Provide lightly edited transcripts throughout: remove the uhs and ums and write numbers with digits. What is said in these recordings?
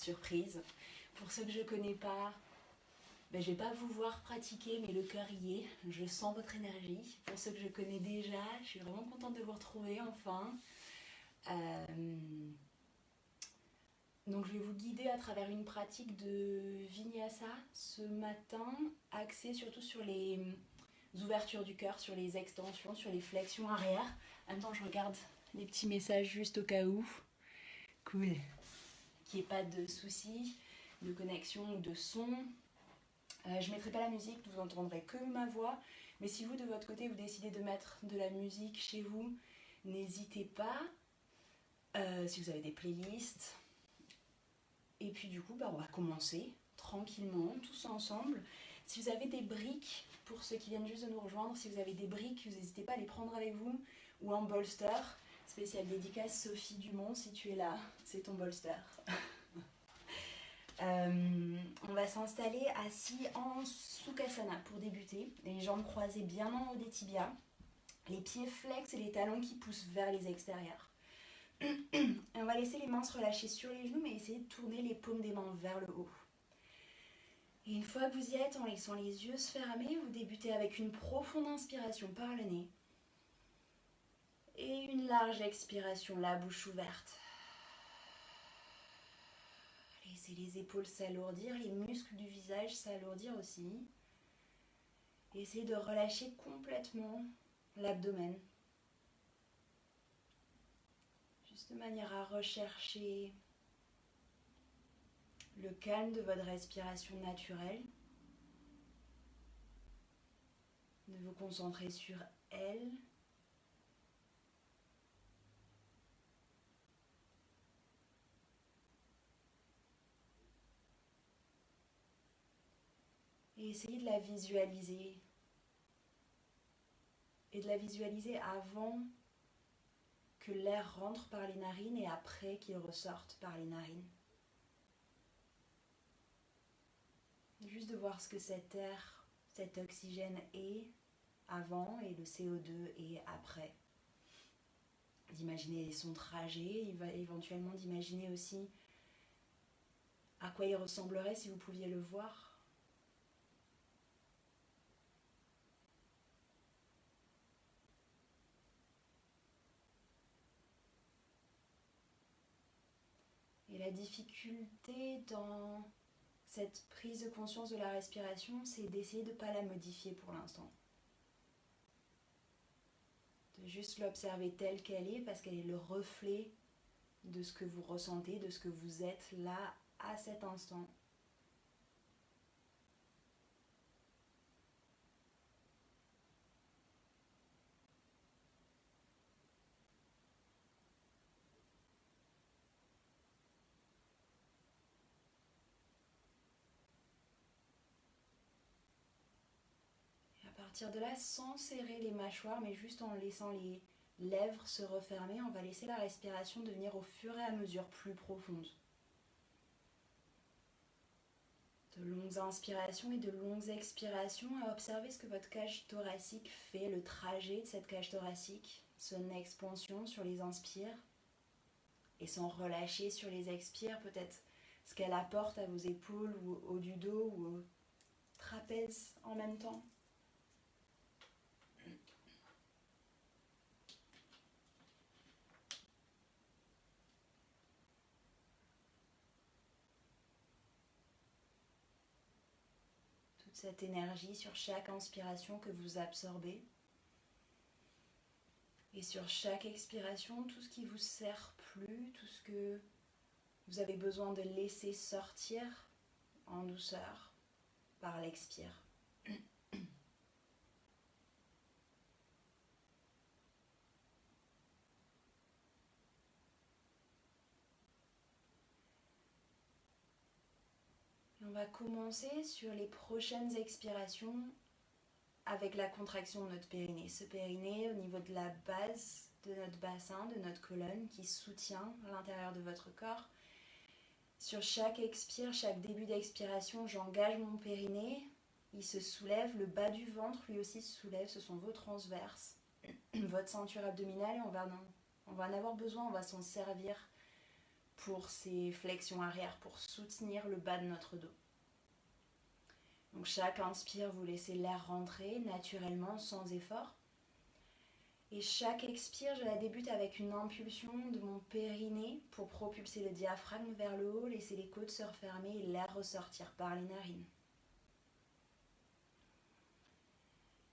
surprise. Pour ceux que je ne connais pas, ben, je ne vais pas vous voir pratiquer, mais le cœur y est. Je sens votre énergie. Pour ceux que je connais déjà, je suis vraiment contente de vous retrouver enfin. Donc je vais vous guider à travers une pratique de Vinyasa ce matin, axée surtout sur les ouvertures du cœur, sur les extensions, sur les flexions arrière. En même temps, je regarde les petits messages juste au cas où. Cool. Qu'il n'y ait pas de soucis de connexion ou de son. Je ne mettrai pas la musique, vous n'entendrez que ma voix. Mais si vous, de votre côté, vous décidez de mettre de la musique chez vous, n'hésitez pas. Si vous avez des playlists. Et puis du coup, on va commencer tranquillement, tous ensemble. Si vous avez des briques, pour ceux qui viennent juste de nous rejoindre, si vous avez des briques, vous n'hésitez pas à les prendre avec vous, ou un bolster. Spécial dédicace Sophie Dumont, si tu es là, c'est ton bolster. On va s'installer assis en Sukhasana pour débuter. Les jambes croisées bien en haut des tibias. Les pieds flex et les talons qui poussent vers les extérieurs. On va laisser les mains se relâcher sur les genoux, mais essayer de tourner les paumes des mains vers le haut. Et une fois que vous y êtes, en laissant les yeux se fermer, vous débutez avec une profonde inspiration par le nez. Et une large expiration, la bouche ouverte. Laissez les épaules s'alourdir, les muscles du visage s'alourdir aussi. Et essayez de relâcher complètement l'abdomen. Juste de manière à rechercher le calme de votre respiration naturelle. De vous concentrer sur elle. Et essayez de la visualiser. Et de la visualiser avant que l'air rentre par les narines et après qu'il ressorte par les narines. Juste de voir ce que cet air, cet oxygène est avant et le CO2 est après. D'imaginer son trajet, éventuellement d'imaginer aussi à quoi il ressemblerait si vous pouviez le voir. Et la difficulté dans cette prise de conscience de la respiration, c'est d'essayer de ne pas la modifier pour l'instant. De juste l'observer telle qu'elle est, parce qu'elle est le reflet de ce que vous ressentez, de ce que vous êtes là à cet instant. À partir de là, sans serrer les mâchoires, mais juste en laissant les lèvres se refermer, on va laisser la respiration devenir au fur et à mesure plus profonde. De longues inspirations et de longues expirations, à observer ce que votre cage thoracique fait, le trajet de cette cage thoracique, son expansion sur les inspires et son relâcher sur les expires, peut-être ce qu'elle apporte à vos épaules ou au haut du dos ou au trapèze en même temps. Cette énergie sur chaque inspiration que vous absorbez et sur chaque expiration, tout ce qui vous sert plus, tout ce que vous avez besoin de laisser sortir en douceur par l'expire. Et on va commencer sur les prochaines expirations avec la contraction de notre périnée. Ce périnée au niveau de la base de notre bassin, de notre colonne qui soutient l'intérieur de votre corps. Sur chaque expire, chaque début d'expiration, j'engage mon périnée. Il se soulève, le bas du ventre lui aussi se soulève, ce sont vos transverses, votre ceinture abdominale et on va en avoir besoin, on va s'en servir pour ces flexions arrière, pour soutenir le bas de notre dos. Donc chaque inspire, vous laissez l'air rentrer naturellement, sans effort. Et chaque expire, je la débute avec une impulsion de mon périnée pour propulser le diaphragme vers le haut, laisser les côtes se refermer et l'air ressortir par les narines.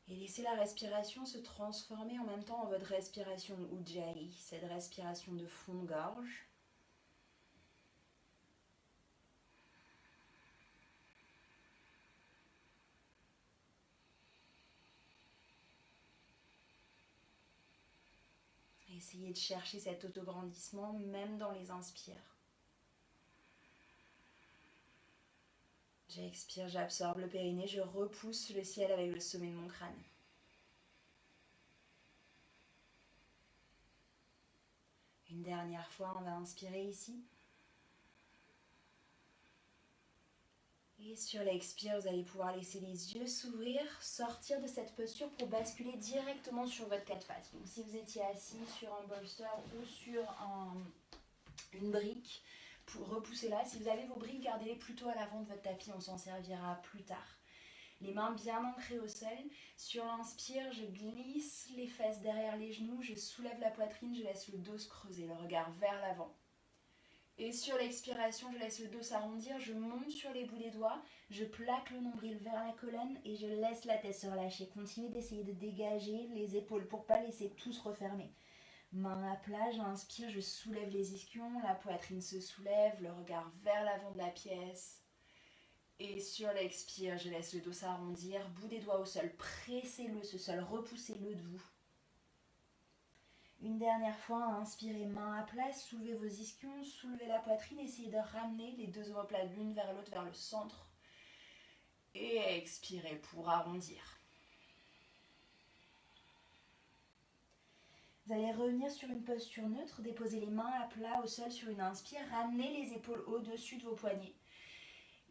Et laissez la respiration se transformer en même temps en votre respiration Ujjayi, cette respiration de fond de gorge. Essayez de chercher cet autograndissement même dans les inspires. J'expire, j'absorbe le périnée, je repousse le ciel avec le sommet de mon crâne. Une dernière fois, on va inspirer ici. Et sur l'expire, vous allez pouvoir laisser les yeux s'ouvrir, sortir de cette posture pour basculer directement sur votre quatre pattes. Donc si vous étiez assis sur un bolster ou sur une brique, pour repousser là. Si vous avez vos briques, gardez-les plutôt à l'avant de votre tapis, on s'en servira plus tard. Les mains bien ancrées au sol. Sur l'inspire, je glisse les fesses derrière les genoux, je soulève la poitrine, je laisse le dos se creuser, le regard vers l'avant. Et sur l'expiration, je laisse le dos s'arrondir, je monte sur les bouts des doigts, je plaque le nombril vers la colonne et je laisse la tête se relâcher. Continuez d'essayer de dégager les épaules pour ne pas laisser tout se refermer. Main à plat, j'inspire, je soulève les ischions, la poitrine se soulève, le regard vers l'avant de la pièce. Et sur l'expire, je laisse le dos s'arrondir, bout des doigts au sol, pressez-le ce sol, repoussez-le de vous. Une dernière fois, inspirez, main à plat, soulevez vos ischions, soulevez la poitrine, essayez de ramener les deux omoplates l'une vers l'autre, vers le centre. Et expirez pour arrondir. Vous allez revenir sur une posture neutre, déposer les mains à plat au sol sur une inspire, ramenez les épaules au-dessus de vos poignets.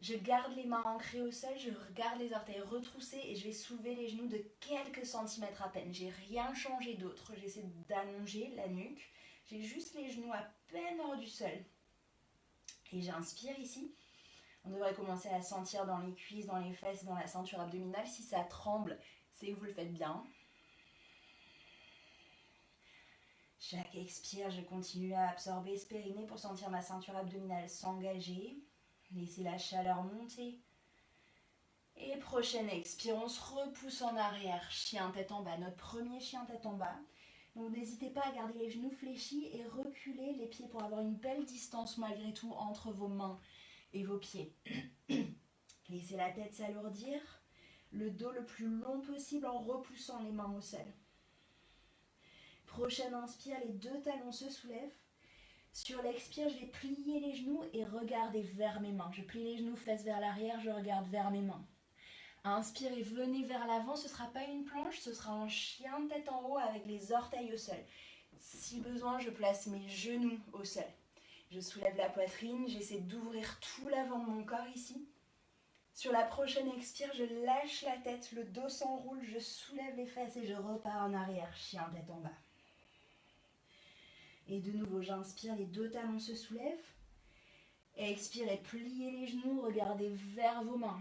Je garde les mains ancrées au sol, je regarde les orteils retroussés et je vais soulever les genoux de quelques centimètres à peine. J'ai rien changé d'autre, j'essaie d'allonger la nuque. J'ai juste les genoux à peine hors du sol. Et j'inspire ici. On devrait commencer à sentir dans les cuisses, dans les fesses, dans la ceinture abdominale. Si ça tremble, c'est que vous le faites bien. Chaque expire, je continue à absorber ce périnée pour sentir ma ceinture abdominale s'engager. Laissez la chaleur monter. Et prochaine expire, on se repousse en arrière. Chien tête en bas, notre premier chien tête en bas. Donc n'hésitez pas à garder les genoux fléchis et reculer les pieds pour avoir une belle distance malgré tout entre vos mains et vos pieds. Laissez la tête s'alourdir, le dos le plus long possible en repoussant les mains au sol. Prochaine inspire, les deux talons se soulèvent. Sur l'expire, je vais plier les genoux et regarder vers mes mains. Je plie les genoux, fesses vers l'arrière, je regarde vers mes mains. Inspirez, venez vers l'avant, ce ne sera pas une planche, ce sera un chien tête en haut avec les orteils au sol. Si besoin, je place mes genoux au sol. Je soulève la poitrine, j'essaie d'ouvrir tout l'avant de mon corps ici. Sur la prochaine expire, je lâche la tête, le dos s'enroule, je soulève les fesses et je repars en arrière, chien tête en bas. Et de nouveau, j'inspire, les deux talons se soulèvent. Expirez, pliez les genoux, regardez vers vos mains.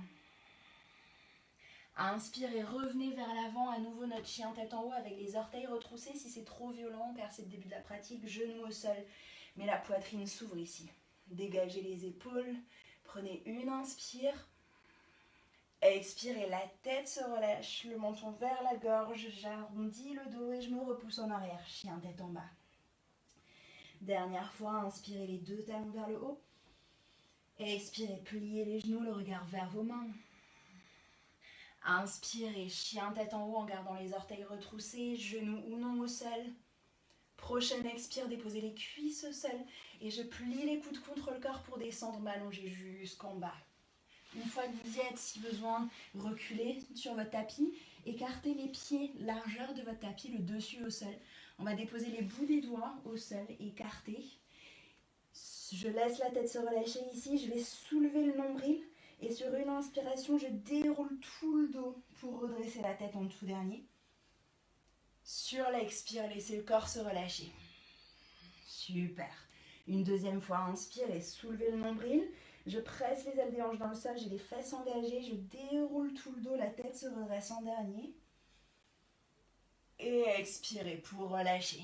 Inspirez, revenez vers l'avant, à nouveau notre chien tête en haut avec les orteils retroussés. Si c'est trop violent, car c'est le début de la pratique, genoux au sol, mais la poitrine s'ouvre ici. Dégagez les épaules, prenez une inspire. Expirez, la tête se relâche, le menton vers la gorge, j'arrondis le dos et je me repousse en arrière, chien tête en bas. Dernière fois, inspirez les deux talons vers le haut. Expirez, pliez les genoux, le regard vers vos mains. Inspirez, chien tête en haut en gardant les orteils retroussés, genoux ou non au sol. Prochaine expire, déposez les cuisses au sol et je plie les coudes contre le corps pour descendre, m'allonger jusqu'en bas. Une fois que vous y êtes, si besoin, reculez sur votre tapis, écartez les pieds, largeur de votre tapis, le dessus au sol. On va déposer les bouts des doigts au sol, écartés. Je laisse la tête se relâcher ici, je vais soulever le nombril et sur une inspiration, je déroule tout le dos pour redresser la tête en tout dernier. Sur l'expire, laissez le corps se relâcher. Super. Une deuxième fois, inspire et soulevez le nombril. Je presse les ailes des hanches dans le sol, j'ai les fesses engagées, je déroule tout le dos, la tête se redresse en dernier. Et expirez pour relâcher.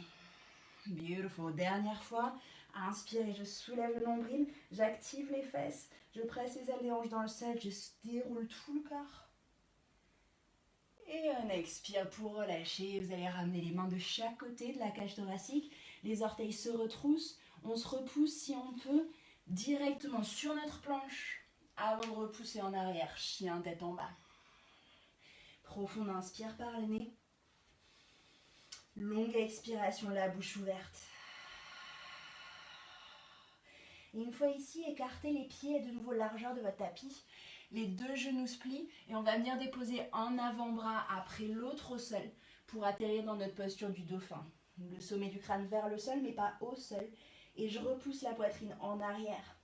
Beautiful. Dernière fois, inspirez, je soulève le nombril, j'active les fesses, je presse les ailes des hanches dans le sol, je déroule tout le corps. Et on expire pour relâcher. Vous allez ramener les mains de chaque côté de la cage thoracique. Les orteils se retroussent. On se repousse si on peut directement sur notre planche avant de repousser en arrière. Chien tête en bas. Profonde inspire par le nez. Longue expiration, la bouche ouverte. Et une fois ici, écartez les pieds de nouveau largeur de votre tapis. Les deux genoux se plient et on va venir déposer un avant-bras après l'autre au sol pour atterrir dans notre posture du dauphin. Le sommet du crâne vers le sol mais pas au sol. Et je repousse la poitrine en arrière.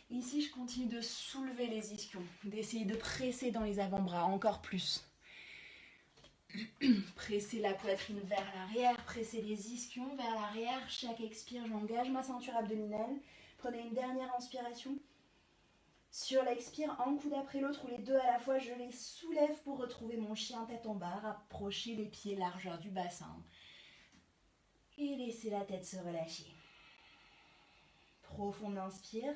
Ici, je continue de soulever les ischions, d'essayer de presser dans les avant-bras encore plus. Pressez la poitrine vers l'arrière, pressez les ischions vers l'arrière. Chaque expire, j'engage ma ceinture abdominale. Prenez une dernière inspiration. Sur l'expire, un coude après l'autre ou les deux à la fois, je les soulève pour retrouver mon chien tête en bas. Rapprochez les pieds largeur du bassin. Et laissez la tête se relâcher. Profonde inspire.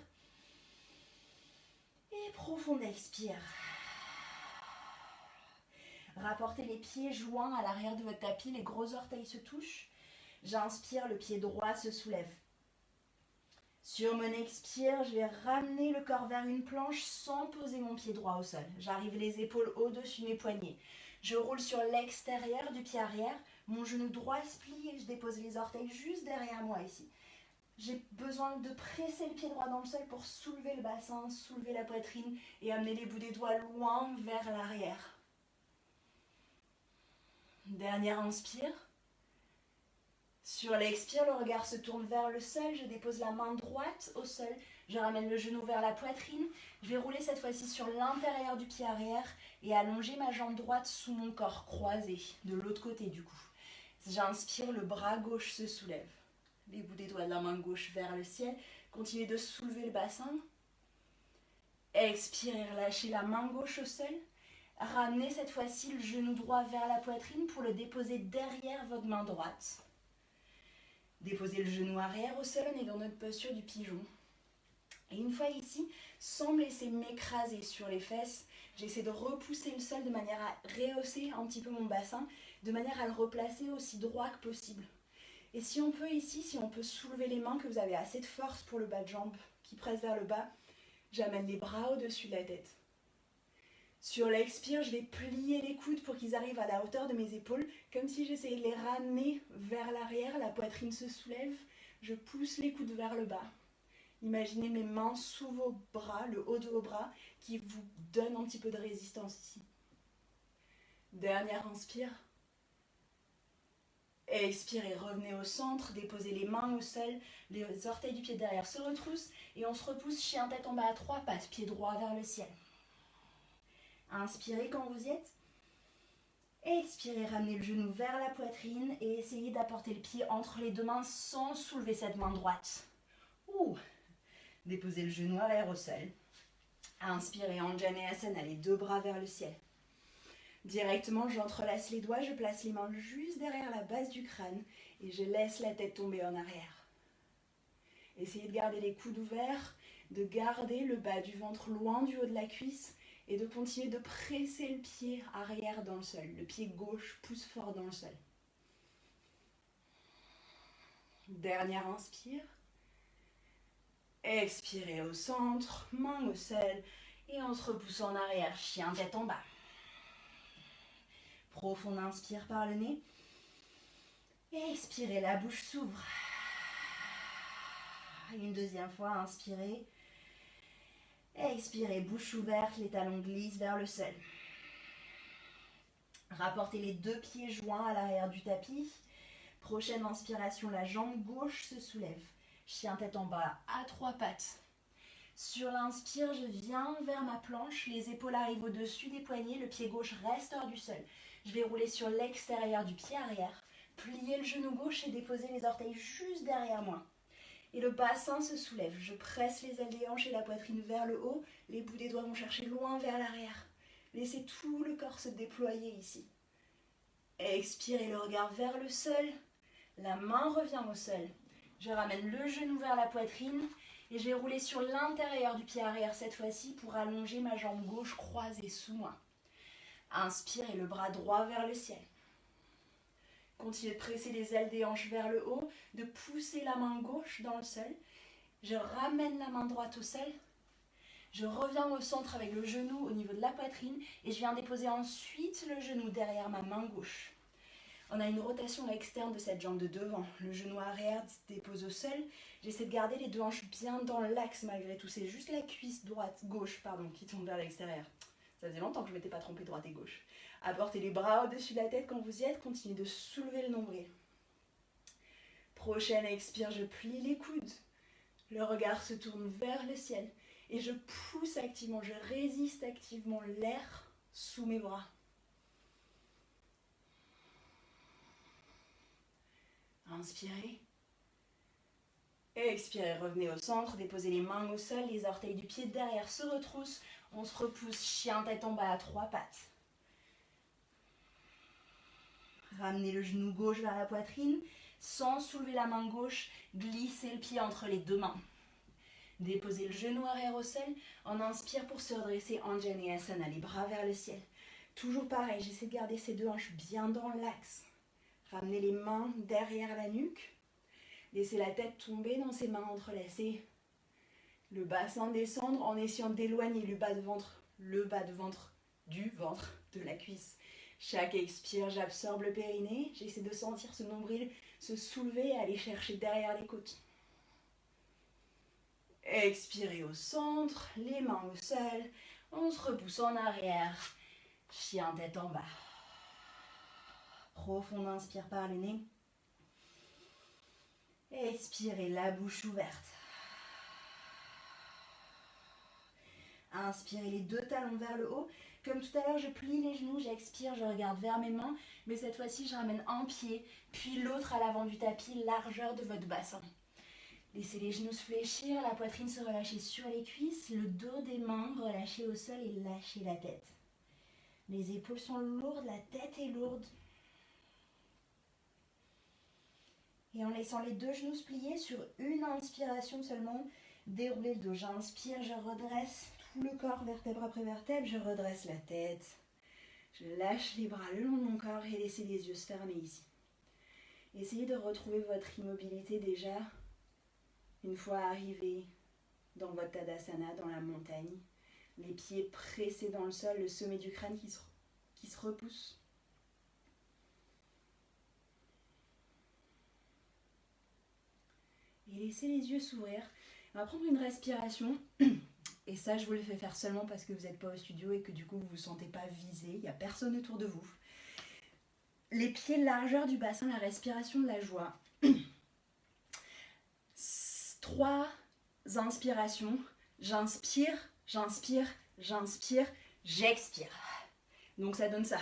Et profonde expire. Rapportez les pieds joints à l'arrière de votre tapis, les gros orteils se touchent. J'inspire, le pied droit se soulève. Sur mon expire, je vais ramener le corps vers une planche sans poser mon pied droit au sol. J'arrive les épaules au-dessus mes poignets. Je roule sur l'extérieur du pied arrière. Mon genou droit se plie et je dépose les orteils juste derrière moi ici. J'ai besoin de presser le pied droit dans le sol pour soulever le bassin, soulever la poitrine et amener les bouts des doigts loin vers l'arrière. Dernière inspire. Sur l'expire, le regard se tourne vers le sol. Je dépose la main droite au sol. Je ramène le genou vers la poitrine. Je vais rouler cette fois-ci sur l'intérieur du pied arrière et allonger ma jambe droite sous mon corps croisé, de l'autre côté du coup. J'inspire, le bras gauche se soulève. Les bouts des doigts de la main gauche vers le ciel. Continuez de soulever le bassin. Expirez, relâchez la main gauche au sol. Ramenez cette fois-ci le genou droit vers la poitrine pour le déposer derrière votre main droite. Déposez le genou arrière au sol, on est dans notre posture du pigeon. Et une fois ici, sans me laisser m'écraser sur les fesses, j'essaie de repousser le sol de manière à rehausser un petit peu mon bassin, de manière à le replacer aussi droit que possible. Et si on peut ici, si on peut soulever les mains, que vous avez assez de force pour le bas de jambe qui presse vers le bas, j'amène les bras au-dessus de la tête. Sur l'expire, je vais plier les coudes pour qu'ils arrivent à la hauteur de mes épaules, comme si j'essayais de les ramener vers l'arrière, la poitrine se soulève, je pousse les coudes vers le bas. Imaginez mes mains sous vos bras, le haut de vos bras, qui vous donne un petit peu de résistance ici. Dernière inspire. Expirez, revenez au centre, déposez les mains au sol, les orteils du pied derrière se retroussent et on se repousse chien tête en bas à 3 pattes, pied droit vers le ciel. Inspirez quand vous y êtes. Expirez, ramenez le genou vers la poitrine et essayez d'apporter le pied entre les deux mains sans soulever cette main droite. Déposez le genou arrière au sol. Inspirez, Anjaneyasana, les deux bras vers le ciel. Directement, j'entrelace les doigts, je place les mains juste derrière la base du crâne et je laisse la tête tomber en arrière. Essayez de garder les coudes ouverts, de garder le bas du ventre loin du haut de la cuisse et de continuer de presser le pied arrière dans le sol. Le pied gauche pousse fort dans le sol. Dernière inspire. Expirez au centre, main au sol et on se repousse en arrière, chien tête en bas. Profonde inspire par le nez. Expirez, la bouche s'ouvre. Une deuxième fois, inspirez. Expirez, bouche ouverte, les talons glissent vers le sol. Rapportez les deux pieds joints à l'arrière du tapis. Prochaine inspiration, la jambe gauche se soulève. Chien tête en bas à 3 pattes. Sur l'inspire, je viens vers ma planche, les épaules arrivent au-dessus des poignets, le pied gauche reste hors du sol. Je vais rouler sur l'extérieur du pied arrière, plier le genou gauche et déposer les orteils juste derrière moi. Et le bassin se soulève. Je presse les ailes des hanches et la poitrine vers le haut. Les bouts des doigts vont chercher loin vers l'arrière. Laissez tout le corps se déployer ici. Expirez le regard vers le sol. La main revient au sol. Je ramène le genou vers la poitrine et je vais rouler sur l'intérieur du pied arrière cette fois-ci pour allonger ma jambe gauche croisée sous moi. Inspirez le bras droit vers le ciel. Continuez de presser les ailes des hanches vers le haut, de pousser la main gauche dans le sol. Je ramène la main droite au sol. Je reviens au centre avec le genou au niveau de la poitrine et je viens déposer ensuite le genou derrière ma main gauche. On a une rotation externe de cette jambe de devant. Le genou arrière se dépose au sol. J'essaie de garder les deux hanches bien dans l'axe malgré tout. C'est juste la cuisse gauche qui tombe vers l'extérieur. Ça faisait longtemps que je ne m'étais pas trompée droite et gauche. Apportez les bras au-dessus de la tête quand vous y êtes. Continuez de soulever le nombril. Prochaine expire, je plie les coudes. Le regard se tourne vers le ciel. Et je pousse activement, je résiste activement l'air sous mes bras. Inspirez. Expirez, revenez au centre, déposez les mains au sol, les orteils du pied derrière se retroussent. On se repousse, chien tête en bas à 3 pattes. Ramenez le genou gauche vers la poitrine, sans soulever la main gauche, glissez le pied entre les deux mains. Déposez le genou arrière au sol, on inspire pour se redresser, Anjaneyasana, les bras vers le ciel. Toujours pareil, j'essaie de garder ces deux hanches bien dans l'axe. Ramenez les mains derrière la nuque. Laissez la tête tomber dans ses mains entrelacées. Le bassin descendre en essayant d'éloigner le bas de ventre du ventre de la cuisse. Chaque expire, j'absorbe le périnée. J'essaie de sentir ce nombril se soulever et aller chercher derrière les côtes. Expirez au centre, les mains au sol. On se repousse en arrière. Chien tête en bas. Profonde inspire par le nez. Expirez la bouche ouverte. Inspirez les deux talons vers le haut. Comme tout à l'heure, je plie les genoux, j'expire, je regarde vers mes mains. Mais cette fois-ci, je ramène un pied, puis l'autre à l'avant du tapis, largeur de votre bassin. Laissez les genoux se fléchir, la poitrine se relâcher sur les cuisses, le dos des mains relâché au sol et lâchez la tête. Les épaules sont lourdes, la tête est lourde. Et en laissant les deux genoux se plier sur une inspiration seulement, déroulez le dos. J'inspire, je redresse tout le corps, vertèbre après vertèbre, je redresse la tête. Je lâche les bras le long de mon corps et laissez les yeux se fermer ici. Essayez de retrouver votre immobilité déjà une fois arrivé dans votre Tadasana, dans la montagne. Les pieds pressés dans le sol, le sommet du crâne qui se repousse. Et laissez les yeux s'ouvrir. On va prendre une respiration. Et ça, je vous le fais faire seulement parce que vous n'êtes pas au studio et que du coup, vous ne vous sentez pas visé. Il n'y a personne autour de vous. Les pieds largeur du bassin, la respiration de la joie. 3 inspirations. J'inspire, j'inspire, j'inspire, j'expire. Donc ça donne ça.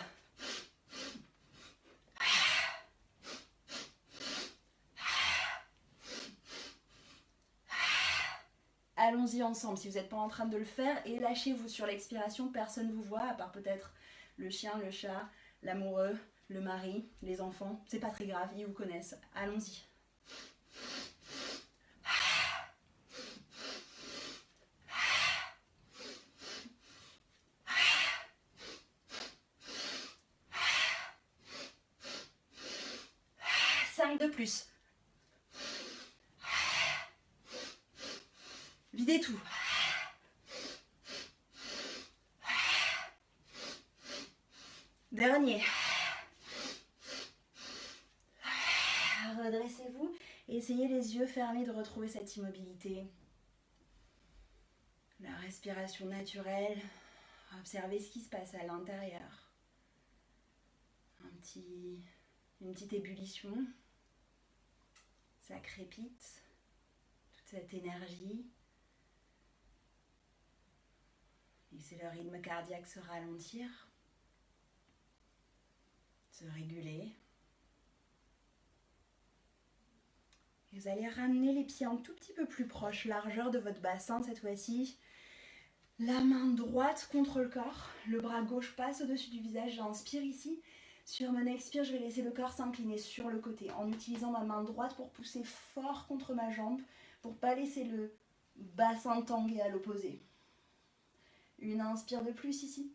Allons-y ensemble si vous n'êtes pas en train de le faire et lâchez-vous sur l'expiration, personne ne vous voit à part peut-être le chien, le chat, l'amoureux, le mari, les enfants. C'est pas très grave, ils vous connaissent. Allons-y. De plus. Videz tout. Dernier. Redressez-vous et essayez les yeux fermés de retrouver cette immobilité. La respiration naturelle. Observez ce qui se passe à l'intérieur. Une petite ébullition. Ça crépite, toute cette énergie. Laissez le rythme cardiaque se ralentir, se réguler. Et vous allez ramener les pieds un tout petit peu plus proche, largeur de votre bassin cette fois-ci. La main droite contre le corps, le bras gauche passe au-dessus du visage, j'inspire ici. Sur mon expire, je vais laisser le corps s'incliner sur le côté en utilisant ma main droite pour pousser fort contre ma jambe, pour ne pas laisser le bassin tanguer à l'opposé. Une inspire de plus ici.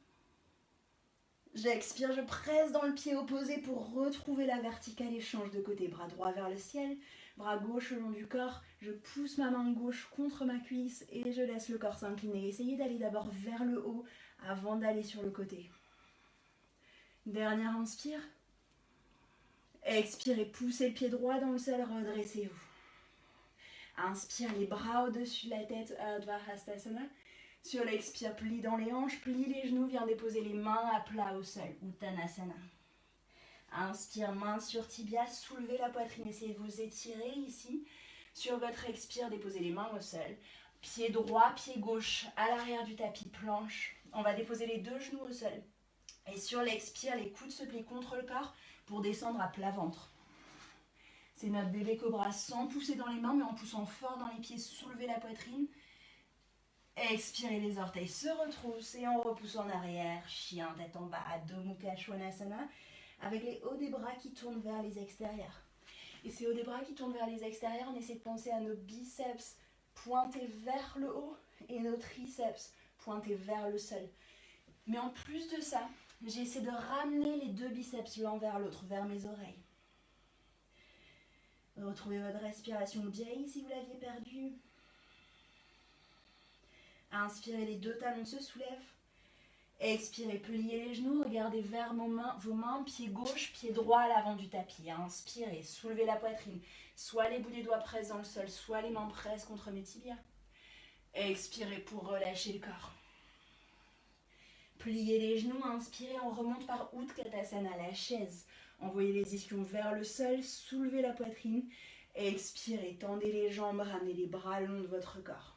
J'expire, je presse dans le pied opposé pour retrouver la verticale et change de côté. Bras droit vers le ciel, bras gauche le long du corps. Je pousse ma main gauche contre ma cuisse et je laisse le corps s'incliner. Essayez d'aller d'abord vers le haut avant d'aller sur le côté. Dernière inspire. Expirez, poussez le pied droit dans le sol, redressez-vous. Inspire, les bras au-dessus de la tête, Ardha Hastasana. Sur l'expire, plie dans les hanches, plie les genoux, viens déposer les mains à plat au sol, Uttanasana. Inspire, main sur tibia, soulevez la poitrine, essayez de vous étirer ici. Sur votre expire, déposez les mains au sol. Pied droit, pied gauche à l'arrière du tapis, planche. On va déposer les deux genoux au sol. Et sur l'expire, les coudes se plient contre le corps pour descendre à plat ventre. C'est notre bébé cobra sans pousser dans les mains, mais en poussant fort dans les pieds, soulevez la poitrine. Expirez, les orteils se retroussent et on repousse en arrière. Chien, tête en bas, Adho Mukha Svanasana, avec les hauts des bras qui tournent vers les extérieurs. Et ces hauts des bras qui tournent vers les extérieurs, on essaie de penser à nos biceps pointés vers le haut et nos triceps pointés vers le sol. Mais en plus de ça, j'essaie de ramener les deux biceps l'un vers l'autre, vers mes oreilles. Retrouvez votre respiration bien si vous l'aviez perdue. Inspirez, les deux talons se soulèvent. Expirez, pliez les genoux, regardez vers vos mains, pied gauche, pied droit à l'avant du tapis. Inspirez, soulevez la poitrine. Soit les bouts des doigts pressent dans le sol, soit les mains pressent contre mes tibias. Expirez pour relâcher le corps. Pliez les genoux, inspirez, on remonte par Utkatasana, la chaise. Envoyez les ischions vers le sol, soulevez la poitrine. Expirez, tendez les jambes, ramenez les bras le long de votre corps.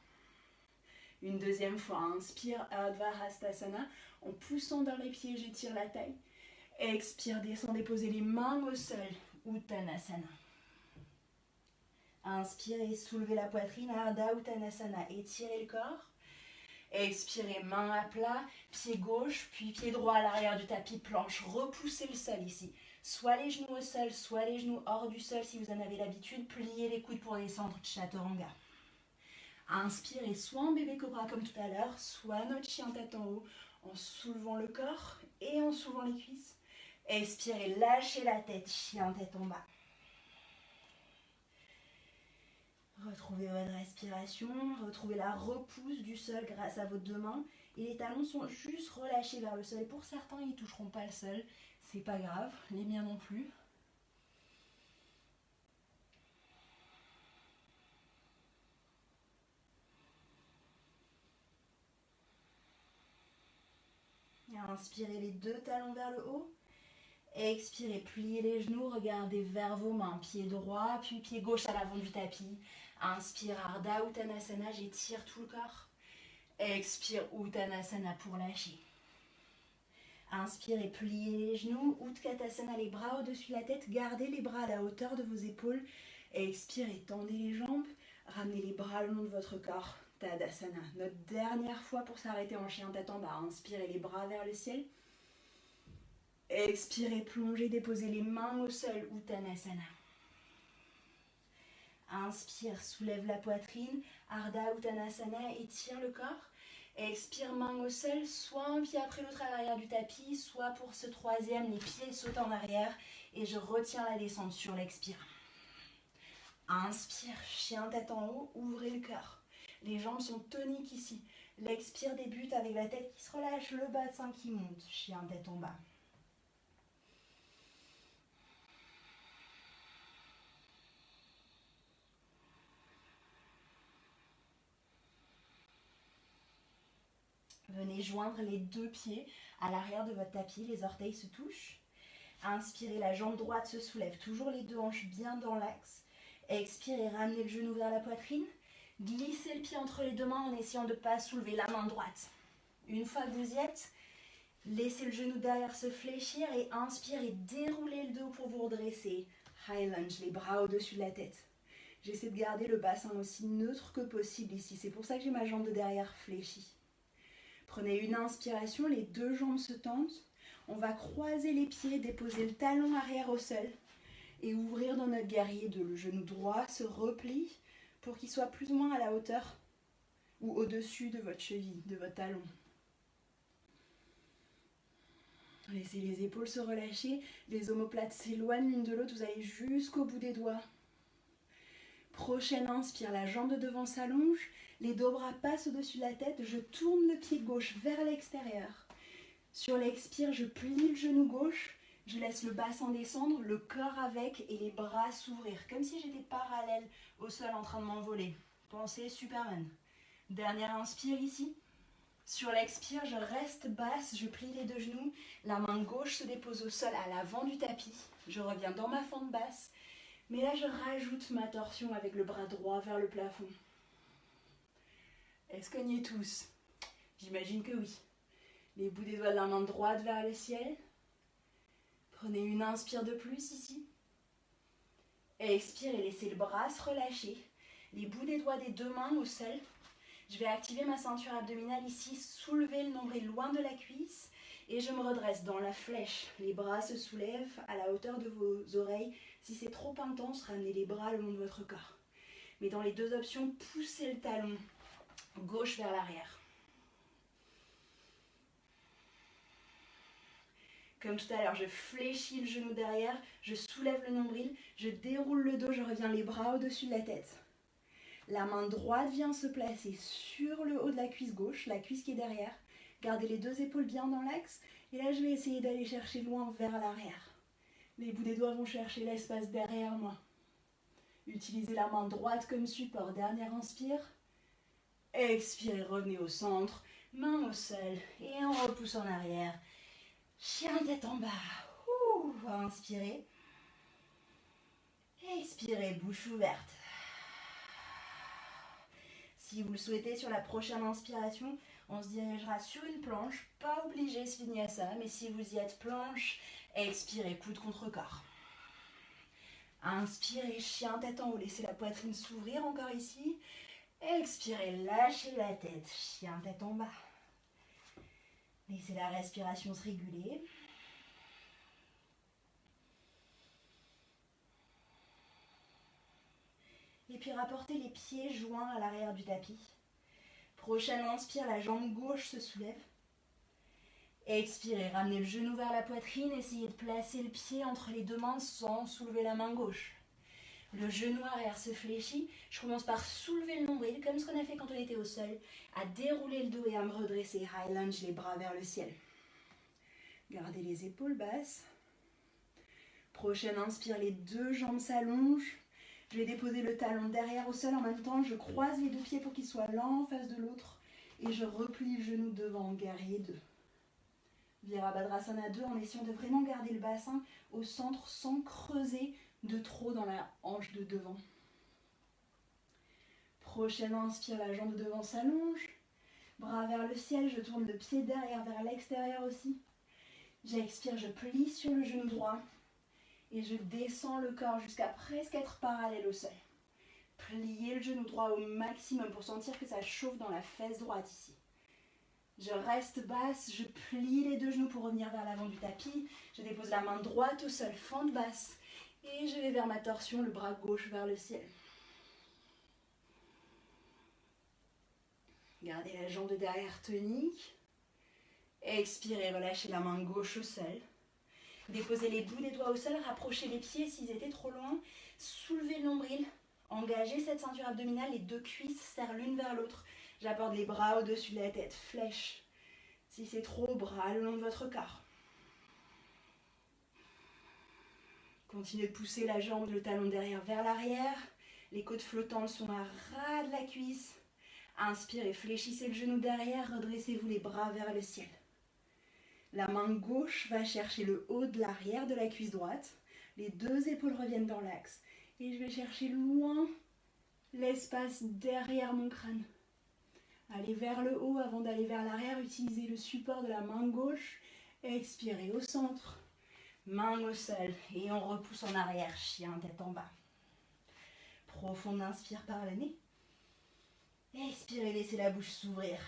Une deuxième fois, inspire, Ardha Hastasana, en poussant dans les pieds, j'étire la taille. Expire, descendez, posez les mains au sol, Uttanasana. Inspirez, soulevez la poitrine, Ardha Uttanasana, étirez le corps. Expirez, main à plat, pied gauche, puis pied droit à l'arrière du tapis, planche, repoussez le sol ici. Soit les genoux au sol, soit les genoux hors du sol si vous en avez l'habitude, pliez les coudes pour descendre, Chaturanga. Inspirez, soit en bébé cobra comme tout à l'heure, soit notre chien tête en haut, en soulevant le corps et en soulevant les cuisses. Expirez, lâchez la tête, chien tête en bas. Retrouvez votre respiration, retrouvez la repousse du sol grâce à vos deux mains. Et les talons sont juste relâchés vers le sol. Et pour certains, ils ne toucheront pas le sol. C'est pas grave, les miens non plus. Inspirez les deux talons vers le haut. Expirez, pliez les genoux, regardez vers vos mains. Pied droit, puis pied gauche à l'avant du tapis. Inspire, Ardha Uttanasana, j'étire tout le corps. Expire, Uttanasana pour lâcher. Inspirez, pliez les genoux. Utkatasana, les bras au-dessus de la tête. Gardez les bras à la hauteur de vos épaules. Expirez, tendez les jambes. Ramenez les bras le long de votre corps. Tadasana. Notre dernière fois pour s'arrêter en chien tête en bas. Inspirez les bras vers le ciel. Expirez, plongez, déposez les mains au sol. Uttanasana. Inspire, soulève la poitrine. Ardha Uttanasana, étire le corps. Expire, main au sol, soit un pied après l'autre à l'arrière du tapis, soit pour ce troisième, les pieds sautent en arrière et je retiens la descente sur l'expire. Inspire, chien tête en haut, ouvrez le cœur. Les jambes sont toniques ici. L'expire débute avec la tête qui se relâche, le bassin qui monte, chien tête en bas. Venez joindre les deux pieds à l'arrière de votre tapis, les orteils se touchent. Inspirez, la jambe droite se soulève, toujours les deux hanches bien dans l'axe. Expirez, ramenez le genou vers la poitrine. Glissez le pied entre les deux mains en essayant de ne pas soulever la main droite. Une fois que vous y êtes, laissez le genou derrière se fléchir et inspirez, déroulez le dos pour vous redresser. High lunge, les bras au-dessus de la tête. J'essaie de garder le bassin aussi neutre que possible ici. C'est pour ça que j'ai ma jambe de derrière fléchie. Prenez une inspiration, les deux jambes se tendent. On va croiser les pieds, déposer le talon arrière au sol et ouvrir dans notre guerrier 2. Le genou droit se replie pour qu'il soit plus ou moins à la hauteur ou au-dessus de votre cheville, de votre talon. Laissez les épaules se relâcher, les omoplates s'éloignent l'une de l'autre, vous allez jusqu'au bout des doigts. Prochaine inspire, la jambe de devant s'allonge, les deux bras passent au-dessus de la tête, je tourne le pied gauche vers l'extérieur. Sur l'expire, je plie le genou gauche, je laisse le bassin descendre, le corps avec et les bras s'ouvrir, comme si j'étais parallèle au sol en train de m'envoler. Pensez Superman. Dernière inspire ici. Sur l'expire, je reste basse, je plie les deux genoux, la main gauche se dépose au sol à l'avant du tapis. Je reviens dans ma fente basse, mais là je rajoute ma torsion avec le bras droit vers le plafond. Est-ce qu'on y est tous? J'imagine que oui. Les bouts des doigts de la main droite vers le ciel. Prenez une inspire de plus ici. Expire et laissez le bras se relâcher. Les bouts des doigts des deux mains au sol. Je vais activer ma ceinture abdominale ici, soulever le nombril loin de la cuisse et je me redresse dans la flèche. Les bras se soulèvent à la hauteur de vos oreilles. Si c'est trop intense, ramenez les bras le long de votre corps. Mais dans les deux options, poussez le talon gauche vers l'arrière. Comme tout à l'heure, je fléchis le genou derrière, je soulève le nombril, je déroule le dos, je reviens les bras au-dessus de la tête. La main droite vient se placer sur le haut de la cuisse gauche, la cuisse qui est derrière. Gardez les deux épaules bien dans l'axe. Et là, je vais essayer d'aller chercher loin vers l'arrière. Les bouts des doigts vont chercher l'espace derrière moi. Utilisez la main droite comme support. Dernière inspire. Expirez, revenez au centre. Main au sol. Et on repousse en arrière. Chien tête en bas. Inspirez. Expirez, bouche ouverte. Si vous le souhaitez, sur la prochaine inspiration, on se dirigera sur une planche. Pas obligé ce vinyasa, mais si vous y êtes planche, expirez, coude contre corps. Inspirez, chien tête en haut, laissez la poitrine s'ouvrir encore ici. Expirez, lâchez la tête, chien tête en bas. Laissez la respiration se réguler. Et puis rapportez les pieds joints à l'arrière du tapis. Prochaine inspire, la jambe gauche se soulève. Expirez, ramenez le genou vers la poitrine, essayez de placer le pied entre les deux mains sans soulever la main gauche. Le genou arrière se fléchit, je commence par soulever le nombril, comme ce qu'on a fait quand on était au sol, à dérouler le dos et à me redresser, high lunge, les bras vers le ciel. Gardez les épaules basses. Prochaine inspire, les deux jambes s'allongent. Je vais déposer le talon derrière au sol, en même temps je croise les deux pieds pour qu'ils soient l'un en face de l'autre et je replie le genou devant, guerrier 2. Virabhadrasana 2 en essayant de vraiment garder le bassin au centre sans creuser de trop dans la hanche de devant. Prochaine inspire, la jambe de devant s'allonge, bras vers le ciel, je tourne le pied derrière vers l'extérieur aussi. J'expire, je plie sur le genou droit. Et je descends le corps jusqu'à presque être parallèle au sol. Pliez le genou droit au maximum pour sentir que ça chauffe dans la fesse droite ici. Je reste basse, je plie les deux genoux pour revenir vers l'avant du tapis. Je dépose la main droite au sol, fente basse. Et je vais vers ma torsion, le bras gauche vers le ciel. Gardez la jambe de derrière tonique. Expirez, relâchez la main gauche au sol. Déposez les bouts des doigts au sol, rapprochez les pieds s'ils étaient trop loin, soulevez le nombril, engagez cette ceinture abdominale, les deux cuisses serrent l'une vers l'autre. J'apporte les bras au-dessus de la tête, flèche. Si c'est trop, bras le long de votre corps. Continuez de pousser la jambe, le talon derrière vers l'arrière. Les côtes flottantes sont à ras de la cuisse. Inspirez, fléchissez le genou derrière, redressez-vous les bras vers le ciel. La main gauche va chercher le haut de l'arrière de la cuisse droite. Les deux épaules reviennent dans l'axe. Et je vais chercher loin l'espace derrière mon crâne. Allez vers le haut avant d'aller vers l'arrière. Utilisez le support de la main gauche. Expirez au centre. Main au sol. Et on repousse en arrière. Chien tête en bas. Profonde inspire par le nez. Expirez, laissez la bouche s'ouvrir.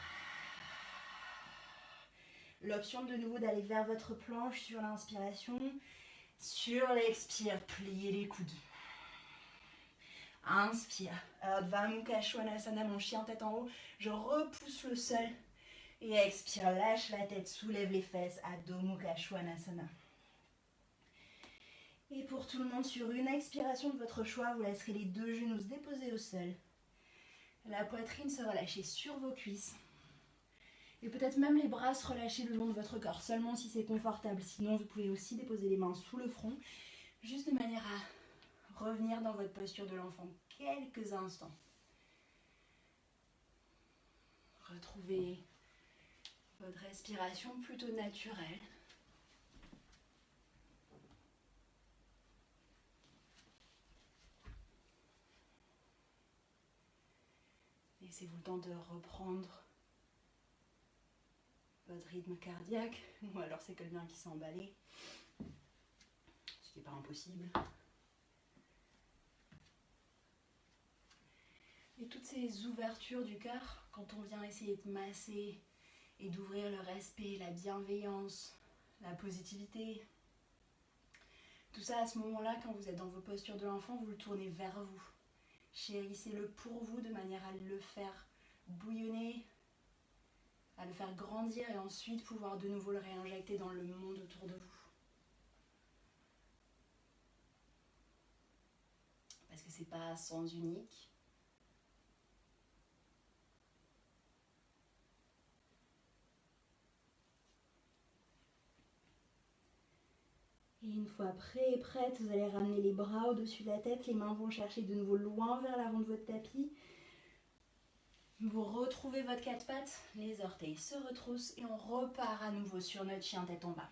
L'option de nouveau d'aller vers votre planche sur l'inspiration. Sur l'expire, pliez les coudes. Inspire. Ardha Mukha Svanasana, mon chien tête en haut. Je repousse le sol. Et expire, lâche la tête, soulève les fesses. Adho Mukha Svanasana. Et pour tout le monde, sur une expiration de votre choix, vous laisserez les deux genoux se déposer au sol. La poitrine se relâcher sur vos cuisses. Et peut-être même les bras se relâcher le long de votre corps, seulement si c'est confortable. Sinon, vous pouvez aussi déposer les mains sous le front, juste de manière à revenir dans votre posture de l'enfant quelques instants. Retrouvez votre respiration plutôt naturelle. Laissez-vous le temps de reprendre votre rythme cardiaque, ou alors c'est que le mien qui s'est emballé, ce qui n'est pas impossible. Et toutes ces ouvertures du cœur, quand on vient essayer de masser et d'ouvrir le respect, la bienveillance, la positivité, tout ça à ce moment-là, quand vous êtes dans vos postures de l'enfant, vous le tournez vers vous. Chérissez-le pour vous de manière à le faire bouillonner, à le faire grandir et ensuite pouvoir de nouveau le réinjecter dans le monde autour de vous. Parce que c'est pas sens unique. Et une fois prêt et prête, vous allez ramener les bras au-dessus de la tête, les mains vont chercher de nouveau loin vers l'avant de votre tapis. Vous retrouvez votre quatre pattes, les orteils se retroussent et on repart à nouveau sur notre chien tête en bas.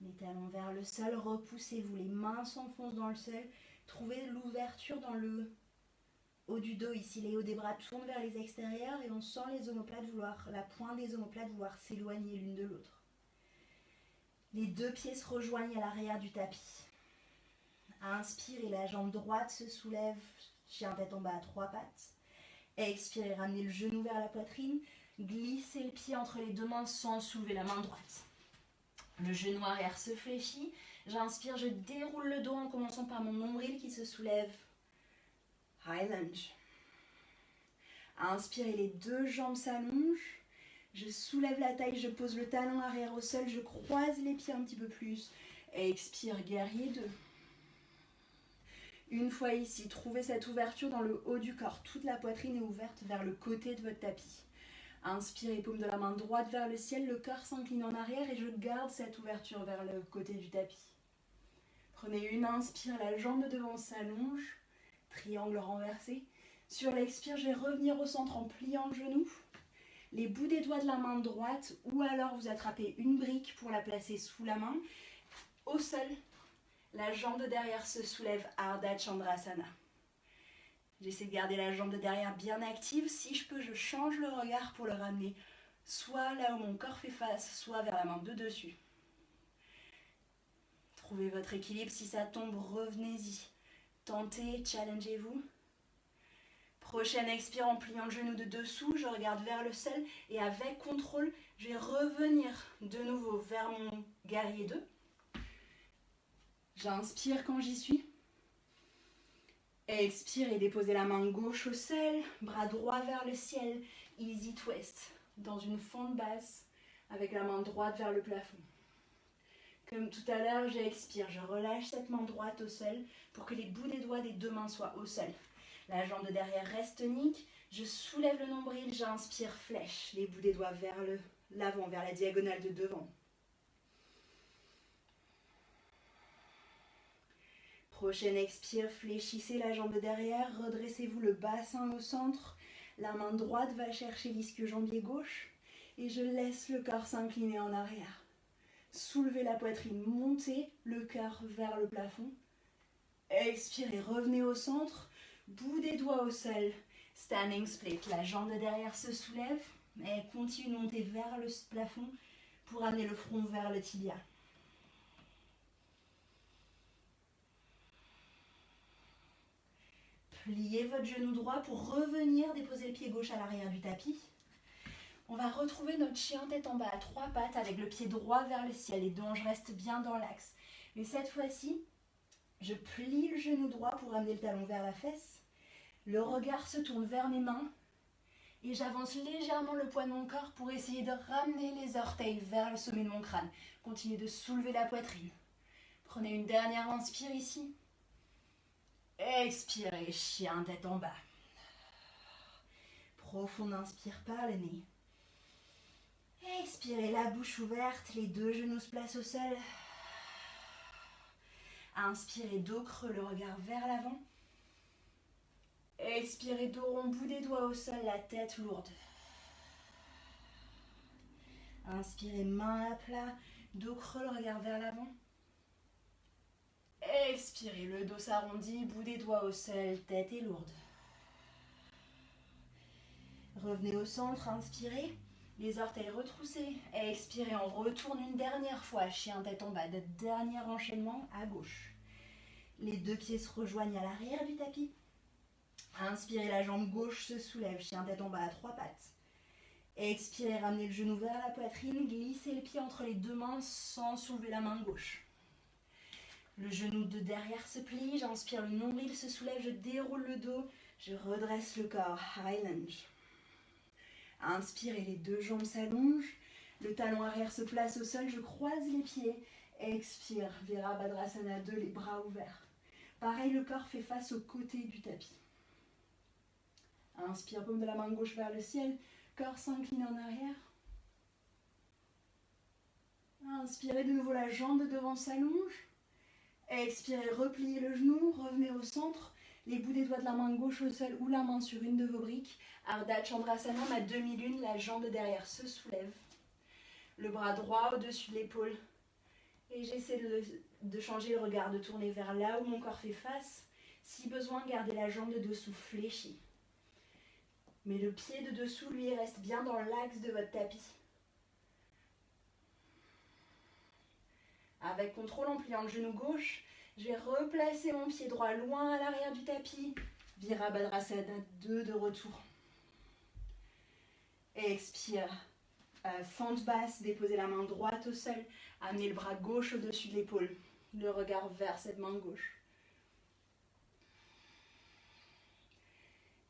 Les talons vers le sol, repoussez-vous, les mains s'enfoncent dans le sol. Trouvez l'ouverture dans le haut du dos, ici les hauts des bras tournent vers les extérieurs et on sent les omoplates la pointe des omoplates vouloir s'éloigner l'une de l'autre. Les deux pieds se rejoignent à l'arrière du tapis. Inspirez, la jambe droite se soulève, chien tête en bas à trois pattes. Expirez, ramenez le genou vers la poitrine, glissez le pied entre les deux mains sans soulever la main droite. Le genou arrière se fléchit, j'inspire, je déroule le dos en commençant par mon nombril qui se soulève. High lunge. Inspirez, les deux jambes s'allongent. Je soulève la taille, je pose le talon arrière au sol, je croise les pieds un petit peu plus. Expire, guerrier 2. Une fois ici, trouvez cette ouverture dans le haut du corps. Toute la poitrine est ouverte vers le côté de votre tapis. Inspirez, paume de la main droite vers le ciel, le corps s'incline en arrière et je garde cette ouverture vers le côté du tapis. Prenez une inspire, la jambe de devant s'allonge, triangle renversé. Sur l'expire, je vais revenir au centre en pliant le genou. Les bouts des doigts de la main droite ou alors vous attrapez une brique pour la placer sous la main. Au sol, la jambe de derrière se soulève, Ardha Chandrasana. J'essaie de garder la jambe de derrière bien active. Si je peux, je change le regard pour le ramener soit là où mon corps fait face, soit vers la main de dessus. Trouvez votre équilibre. Si ça tombe, revenez-y. Tentez, challengez-vous. Prochaine expire en pliant le genou de dessous, je regarde vers le sol et avec contrôle, je vais revenir de nouveau vers mon guerrier 2. J'inspire quand j'y suis. Expire et déposez la main gauche au sol, bras droit vers le ciel, easy twist, dans une fente basse, avec la main droite vers le plafond. Comme tout à l'heure, j'expire, je relâche cette main droite au sol pour que les bouts des doigts des deux mains soient au sol. La jambe de derrière reste tonique, je soulève le nombril, j'inspire, flèche, les bouts des doigts vers l'avant, vers la diagonale de devant. Prochaine expire, fléchissez la jambe de derrière, redressez-vous le bassin au centre, la main droite va chercher l'ischio-jambier gauche et je laisse le corps s'incliner en arrière. Soulevez la poitrine, montez le cœur vers le plafond. Expirez, revenez au centre. Bout des doigts au sol, standing split, la jambe de derrière se soulève et continue de monter vers le plafond pour amener le front vers le tibia. pliez votre genou droit pour revenir déposer le pied gauche à l'arrière du tapis. On va retrouver notre chien tête en bas à 3 pattes avec le pied droit vers le ciel. Les deux hanches restent bien dans l'axe. Et cette fois-ci, je plie le genou droit pour ramener le talon vers la fesse. Le regard se tourne vers mes mains. Et j'avance légèrement le poids de mon corps pour essayer de ramener les orteils vers le sommet de mon crâne. Continuez de soulever la poitrine. Prenez une dernière inspire ici. Expirez, chien tête en bas. Profonde inspire par le nez. Expirez, la bouche ouverte, les deux genoux se placent au sol. Inspirez, dos creux, le regard vers l'avant. Expirez, dos rond, bout des doigts au sol, la tête lourde. Inspirez, main à plat, dos creux, le regard vers l'avant. Expirez, le dos s'arrondit, bout des doigts au sol, tête est lourde. Revenez au centre, inspirez, les orteils retroussés. Expirez, on retourne une dernière fois, chien tête en bas, de dernier enchaînement à gauche. Les deux pieds se rejoignent à l'arrière du tapis. Inspirez, la jambe gauche se soulève, chien tête en bas à 3 pattes. Expirez, ramenez le genou vers la poitrine, glissez le pied entre les deux mains sans soulever la main gauche. Le genou de derrière se plie, j'inspire, le nombril se soulève, je déroule le dos, je redresse le corps, high lunge. Inspirez, les deux jambes s'allongent, le talon arrière se place au sol, je croise les pieds. Expire, Virabhadrasana 2, les bras ouverts. Pareil, le corps fait face au côté du tapis. Inspire, paume de la main gauche vers le ciel, corps s'incline en arrière. Inspirez, de nouveau la jambe de devant s'allonge. Expirez, repliez le genou, revenez au centre, les bouts des doigts de la main gauche au sol ou la main sur une de vos briques. Ardha Chandrasana, ma demi-lune, la jambe de derrière se soulève. Le bras droit au-dessus de l'épaule. Et j'essaie de changer le regard, de tourner vers là où mon corps fait face. Si besoin, gardez la jambe de dessous fléchie. Mais le pied de dessous, lui, reste bien dans l'axe de votre tapis. Avec contrôle, en pliant le genou gauche, je vais replacer mon pied droit loin à l'arrière du tapis. Virabhadrasana 2 de retour. Expire. Fente basse, déposez la main droite au sol. Amenez le bras gauche au-dessus de l'épaule. Le regard vers cette main gauche.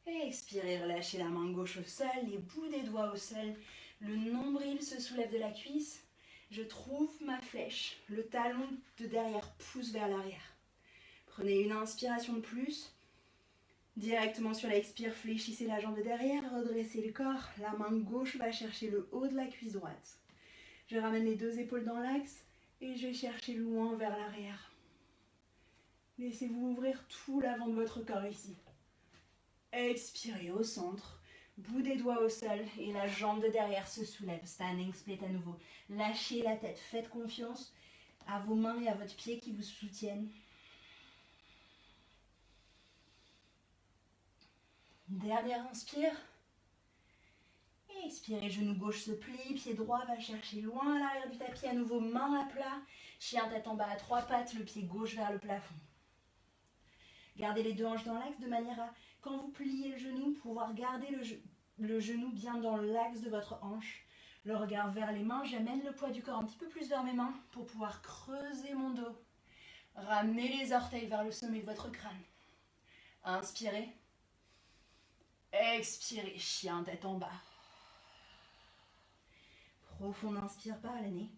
Expirez, relâchez la main gauche au sol, les bouts des doigts au sol. Le nombril se soulève de la cuisse. Je trouve ma flèche. Le talon de derrière pousse vers l'arrière. Prenez une inspiration de plus. Directement sur l'expire, fléchissez la jambe de derrière, redressez le corps. La main gauche va chercher le haut de la cuisse droite. Je ramène les deux épaules dans l'axe et je vais chercher loin vers l'arrière. Laissez-vous ouvrir tout l'avant de votre corps ici. Expirez au centre. Bout des doigts au sol et la jambe de derrière se soulève. Standing split à nouveau. Lâchez la tête. Faites confiance à vos mains et à votre pied qui vous soutiennent. Dernière inspire. Expirez, genou gauche se plie, pied droit va chercher loin à l'arrière du tapis. À nouveau, main à plat. Chien tête en bas à 3 pattes, le pied gauche vers le plafond. Gardez les deux hanches dans l'axe de manière à, quand vous pliez le genou, pouvoir garder le genou bien dans l'axe de votre hanche. Le regard vers les mains, j'amène le poids du corps un petit peu plus vers mes mains pour pouvoir creuser mon dos. Ramenez les orteils vers le sommet de votre crâne. Inspirez. Expirez, chien tête en bas. Profonde inspire par le nez.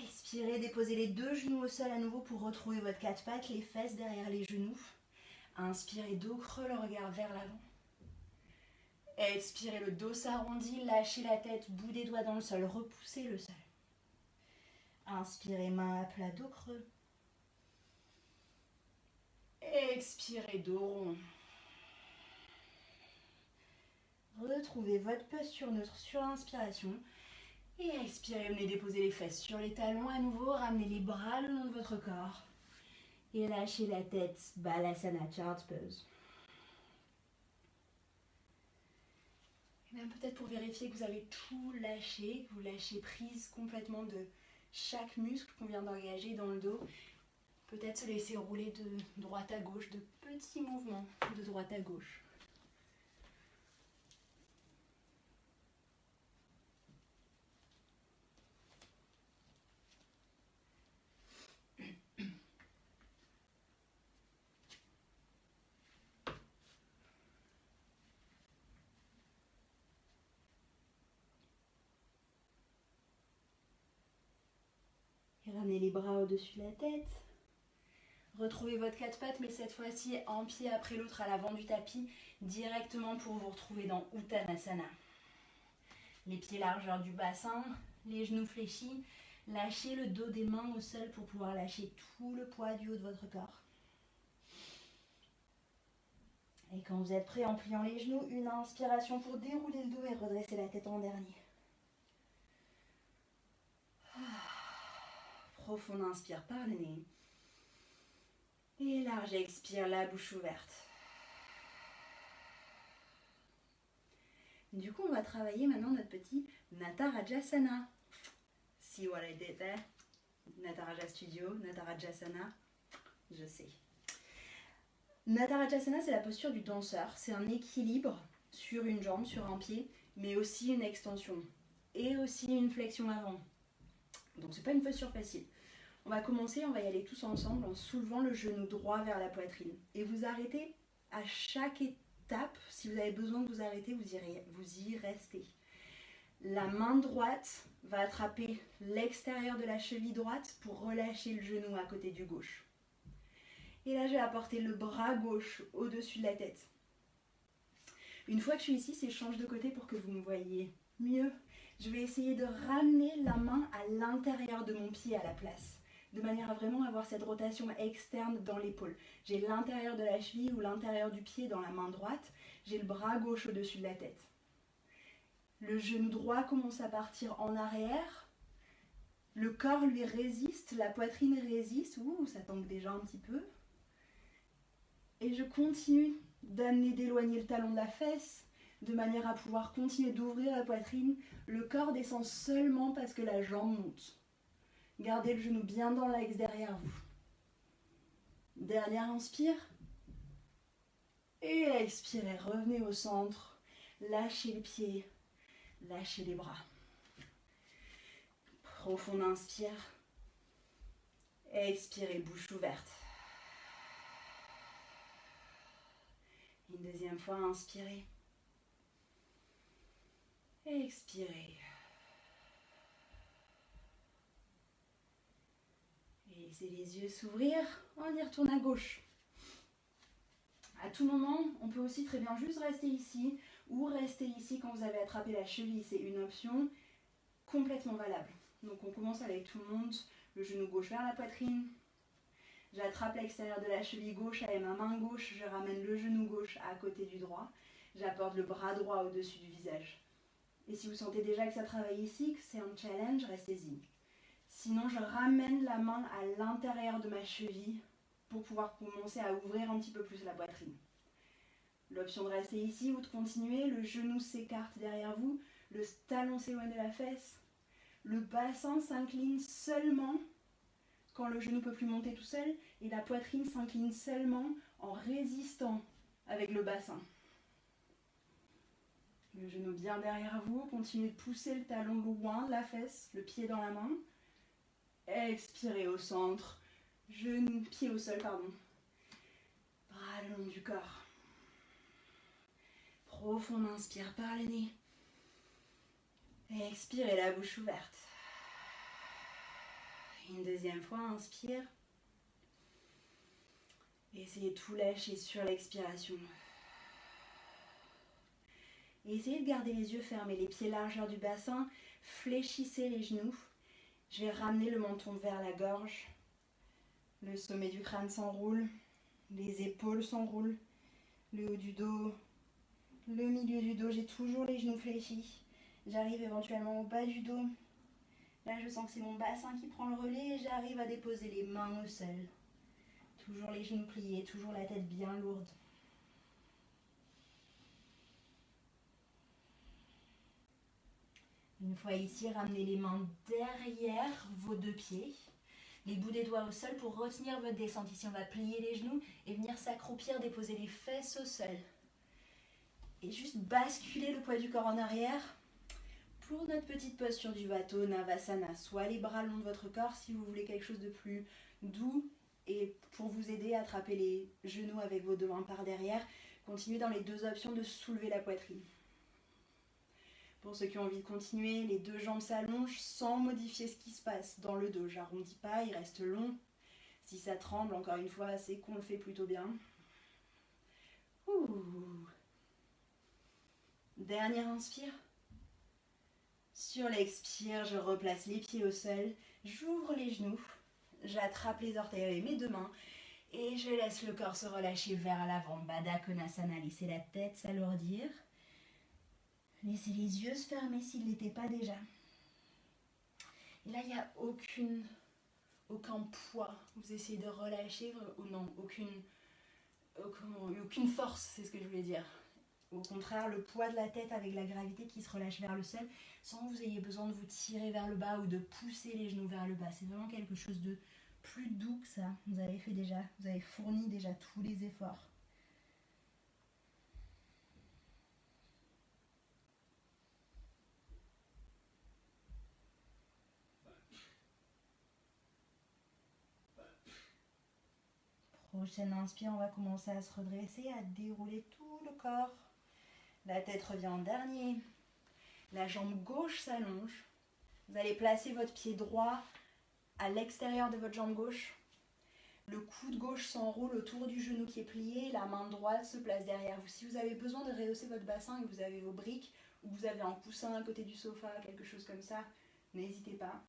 Expirez, déposez les deux genoux au sol à nouveau pour retrouver votre 4 pattes, les fesses derrière les genoux. Inspirez, dos creux, le regard vers l'avant. Expirez, le dos s'arrondit, lâchez la tête, bout des doigts dans le sol, repoussez le sol. Inspirez, main à plat, dos creux. Expirez, dos rond. Retrouvez votre posture neutre sur l'inspiration. Et expirez, venez déposer les fesses sur les talons à nouveau. Ramenez les bras le long de votre corps. Et lâchez la tête, Balasana, Child's Pose. Et même peut-être pour vérifier que vous avez tout lâché, que vous lâchez prise complètement de chaque muscle qu'on vient d'engager dans le dos. Peut-être se laisser rouler de droite à gauche, de petits mouvements de droite à gauche. Et ramenez les bras au-dessus de la tête. Retrouvez votre quatre pattes, mais cette fois-ci un pied après l'autre à l'avant du tapis, directement pour vous retrouver dans Uttanasana. Les pieds largeur du bassin, les genoux fléchis. Lâchez le dos des mains au sol pour pouvoir lâcher tout le poids du haut de votre corps. Et quand vous êtes prêt, en pliant les genoux, une inspiration pour dérouler le dos et redresser la tête en dernier. Profonde inspire par le nez. Et large expire, la bouche ouverte. Du coup, on va travailler maintenant notre petit Natarajasana. See what I did there? Nataraja Studio, Natarajasana, je sais. Natarajasana, c'est la posture du danseur. C'est un équilibre sur une jambe, sur un pied, mais aussi une extension. Et aussi une flexion avant. Donc, c'est pas une posture facile. On va commencer, on va y aller tous ensemble en soulevant le genou droit vers la poitrine. Et vous arrêtez à chaque étape. Si vous avez besoin de vous arrêter, vous y restez. La main droite va attraper l'extérieur de la cheville droite pour relâcher le genou à côté du gauche. Et là, je vais apporter le bras gauche au-dessus de la tête. Une fois que je suis ici, c'est change de côté pour que vous me voyiez mieux. Je vais essayer de ramener la main à l'intérieur de mon pied à la place, de manière à vraiment avoir cette rotation externe dans l'épaule. J'ai l'intérieur de la cheville ou l'intérieur du pied dans la main droite. J'ai le bras gauche au-dessus de la tête. Le genou droit commence à partir en arrière. Le corps lui résiste, la poitrine résiste. Ouh, ça tangue déjà un petit peu. Et je continue d'amener, d'éloigner le talon de la fesse, de manière à pouvoir continuer d'ouvrir la poitrine. Le corps descend seulement parce que la jambe monte. Gardez le genou bien dans l'axe derrière vous. Dernière inspire. Et expirez, revenez au centre. Lâchez les pieds, lâchez les bras. Profonde inspire. Expirez, bouche ouverte. Une deuxième fois, inspirez. Expirez. Et laissez les yeux s'ouvrir. On y retourne à gauche. À tout moment, on peut aussi très bien juste rester ici ou rester ici quand vous avez attrapé la cheville. C'est une option complètement valable. Donc on commence avec tout le monde. Le genou gauche vers la poitrine. J'attrape l'extérieur de la cheville gauche avec ma main gauche. Je ramène le genou gauche à côté du droit. J'apporte le bras droit au-dessus du visage. Et si vous sentez déjà que ça travaille ici, que c'est un challenge, restez-y. Sinon, je ramène la main à l'intérieur de ma cheville pour pouvoir commencer à ouvrir un petit peu plus la poitrine. L'option de rester ici ou de continuer, le genou s'écarte derrière vous, le talon s'éloigne de la fesse, le bassin s'incline seulement quand le genou ne peut plus monter tout seul et la poitrine s'incline seulement en résistant avec le bassin. Le genou bien derrière vous, continuez de pousser le talon loin de la fesse, le pied dans la main. Expirez au centre, genou, pied au sol, pardon. Bras le long du corps. Profonde inspire par le nez. Expirez la bouche ouverte. Une deuxième fois, inspire. Essayez de tout lâcher sur l'expiration. Et essayez de garder les yeux fermés, les pieds largeur du bassin. Fléchissez les genoux. Je vais ramener le menton vers la gorge. Le sommet du crâne s'enroule. Les épaules s'enroulent. Le haut du dos. Le milieu du dos. J'ai toujours les genoux fléchis. J'arrive éventuellement au bas du dos. Là, je sens que c'est mon bassin qui prend le relais et j'arrive à déposer les mains au sol. Toujours les genoux pliés, toujours la tête bien lourde. Une fois ici, ramenez les mains derrière vos deux pieds. les bouts des doigts au sol pour retenir votre descente. Ici, on va plier les genoux et venir s'accroupir, déposer les fesses au sol. Et juste basculer le poids du corps en arrière pour notre petite posture du Vatto Navasana. Soit les bras le long de votre corps si vous voulez quelque chose de plus doux et pour vous aider à attraper les genoux avec vos deux mains par derrière. Continuez dans les deux options de soulever la poitrine. Pour ceux qui ont envie de continuer, les deux jambes s'allongent sans modifier ce qui se passe dans le dos. J'arrondis pas, il reste long. Si ça tremble, encore une fois, c'est qu'on le fait plutôt bien. Ouh. Dernière inspire. Sur l'expire, je replace les pieds au sol, j'ouvre les genoux, j'attrape les orteils avec mes deux mains et je laisse le corps se relâcher vers l'avant. Baddha Konasana, laissez la tête s'alourdir. Laissez les yeux se fermer s'ils ne l'étaient pas déjà. Et là, il n'y a aucun poids. Vous essayez de relâcher, ou non, aucune force, c'est ce que je voulais dire. Au contraire, le poids de la tête avec la gravité qui se relâche vers le sol, sans que vous ayez besoin de vous tirer vers le bas ou de pousser les genoux vers le bas. C'est vraiment quelque chose de plus doux que ça. Vous avez fait déjà, vous avez fourni déjà tous les efforts. Prochaine inspire, on va commencer à se redresser, à dérouler tout le corps. La tête revient en dernier. La jambe gauche s'allonge. Vous allez placer votre pied droit à l'extérieur de votre jambe gauche. Le coude gauche s'enroule autour du genou qui est plié. La main droite se place derrière vous. Si vous avez besoin de rehausser votre bassin et que vous avez vos briques, ou que vous avez un coussin à côté du sofa, quelque chose comme ça, n'hésitez pas.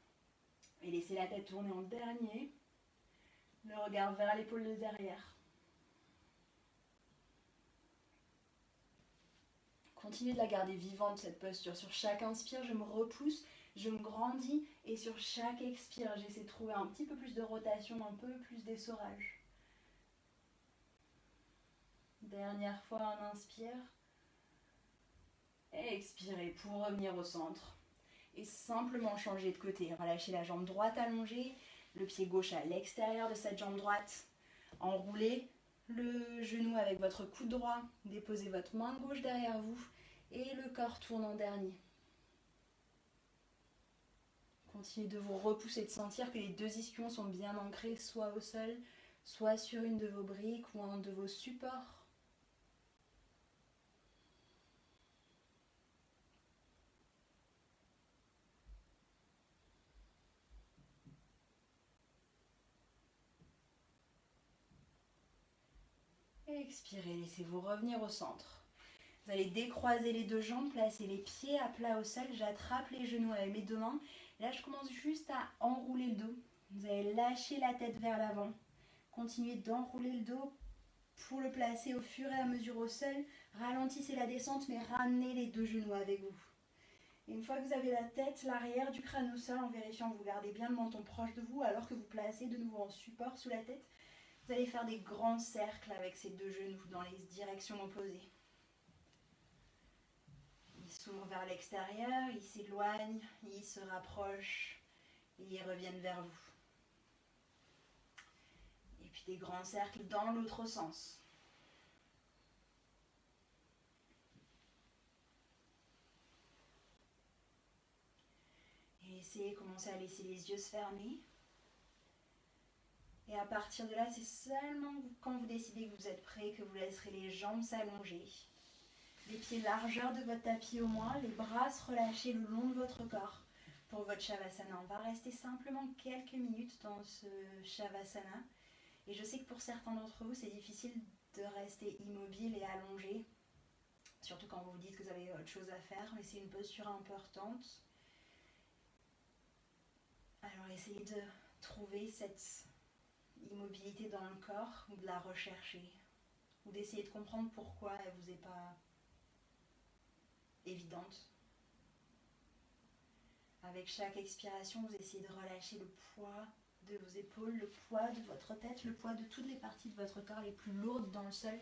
Et laissez la tête tourner en dernier. Le regard vers l'épaule de derrière. Continuez de la garder vivante, cette posture. Sur chaque inspire, je me repousse, je me grandis. Et sur chaque expire, j'essaie de trouver un petit peu plus de rotation, un peu plus d'essorage. Dernière fois, on inspire. Et expirez pour revenir au centre. Et simplement changer de côté. Relâchez la jambe droite allongée. Le pied gauche à l'extérieur de cette jambe droite. Enroulez le genou avec votre coude droit. Déposez votre main gauche derrière vous. Et le corps tourne en dernier. Continuez de vous repousser, de sentir que les deux ischions sont bien ancrés, soit au sol, soit sur une de vos briques ou un de vos supports. Expirez, laissez-vous revenir au centre. Vous allez décroiser les deux jambes, placer les pieds à plat au sol. J'attrape les genoux avec mes deux mains. Là, je commence juste à enrouler le dos. Vous allez lâcher la tête vers l'avant. Continuez d'enrouler le dos pour le placer au fur et à mesure au sol. Ralentissez la descente, mais ramenez les deux genoux avec vous. Et une fois que vous avez la tête, l'arrière du crâne au sol, en vérifiant que vous gardez bien le menton proche de vous, alors que vous placez de nouveau en support sous la tête, vous allez faire des grands cercles avec ces deux genoux dans les directions opposées. Ils s'ouvrent vers l'extérieur, ils s'éloignent, ils se rapprochent et ils reviennent vers vous. Et puis des grands cercles dans l'autre sens. Et commencez à laisser les yeux se fermer. Et à partir de là, c'est seulement quand vous décidez que vous êtes prêt que vous laisserez les jambes s'allonger. Les pieds largeur de votre tapis au moins, les bras se relâcher le long de votre corps pour votre Shavasana. On va rester simplement quelques minutes dans ce Shavasana. Et je sais que pour certains d'entre vous, c'est difficile de rester immobile et allongé. Surtout quand vous vous dites que vous avez autre chose à faire, mais c'est une posture importante. Alors essayez de trouver cette immobilité dans le corps ou de la rechercher. Ou d'essayer de comprendre pourquoi elle ne vous est pas évidente. Avec chaque expiration, vous essayez de relâcher le poids de vos épaules, le poids de votre tête, le poids de toutes les parties de votre corps les plus lourdes dans le sol